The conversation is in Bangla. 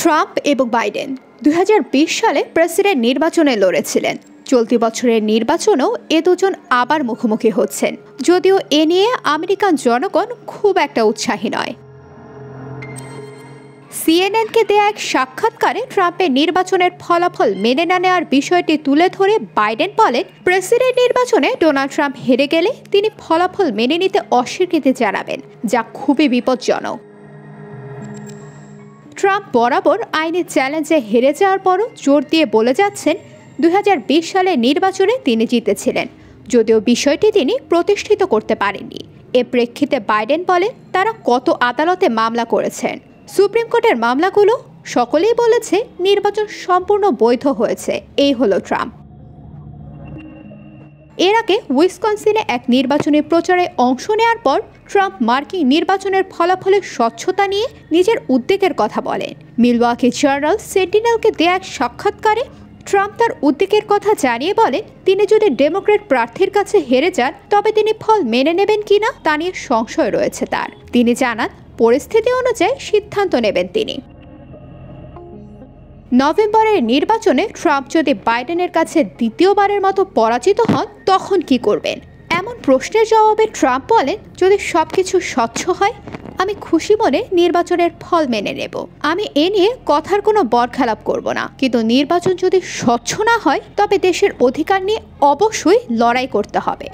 ট্রাম্প এবং বাইডেন ২০২০ সালে প্রেসিডেন্ট নির্বাচনে লড়েছিলেন। চলতি বছরের নির্বাচনেও এ দুজন আবার মুখোমুখি হচ্ছেন, যদিও এ নিয়ে আমেরিকান জনগণ খুব একটা উৎসাহী নয়। সিএনএনকে দেয়া এক সাক্ষাৎকারে ট্রাম্পের নির্বাচনের ফলাফল মেনে না নেওয়ার বিষয়টি তুলে ধরে বাইডেন বলেন, প্রেসিডেন্ট নির্বাচনে ডোনাল্ড ট্রাম্প হেরে গেলে তিনি ফলাফল মেনে নিতে অস্বীকৃতি জানাবেন, যা খুবই বিপজ্জনক। ট্রাম্প বরাবর আইনি চ্যালেঞ্জে হেরে যাওয়ার পরও জোর দিয়ে বলে যাচ্ছেন ২০২০ সালের নির্বাচনে তিনি জিতেছিলেন, যদিও বিষয়টি তিনি প্রতিষ্ঠিত করতে পারেননি। এ প্রেক্ষিতে বাইডেন বলেন, তারা কত আদালতে মামলা করেছেন। সুপ্রিম কোর্টের মামলাগুলো সকলেই বলেছে নির্বাচন সম্পূর্ণ বৈধ হয়েছে। এই হলো ট্রাম্প। এর আগে উইসকনসিনে এক নির্বাচনী প্রচারে অংশ নেওয়ার পর ট্রাম্প মার্কিন নির্বাচনের ফলাফলের স্বচ্ছতা নিয়ে নিজের উদ্বেগের কথা বলেন। মিলওয়াকি জার্নাল সেন্টিনেলকে দেয়া এক সাক্ষাৎকারে ট্রাম্প তার উদ্বেগের কথা জানিয়ে বলেন, তিনি যদি ডেমোক্র্যাট প্রার্থীর কাছে হেরে যান তবে তিনি ফল মেনে নেবেন কিনা তা নিয়ে সংশয় রয়েছে তার। তিনি জানান, পরিস্থিতি অনুযায়ী সিদ্ধান্ত নেবেন তিনি। নভেম্বরের নির্বাচনে ট্রাম্প যদি বাইডেনের কাছে দ্বিতীয়বারের মতো পরাজিত হন তখন কি করবেন? এমন প্রশ্নের জবাবে ট্রাম্প বলেন, যদি সবকিছু স্বচ্ছ হয় আমি খুশি মনে নির্বাচনের ফল মেনে নেব। আমি এ নিয়ে কথার কোনো বরখেলাপ করব না, কিন্তু নির্বাচন যদি স্বচ্ছ না হয় তবে দেশের অধিকার নিয়ে অবশ্যই লড়াই করতে হবে।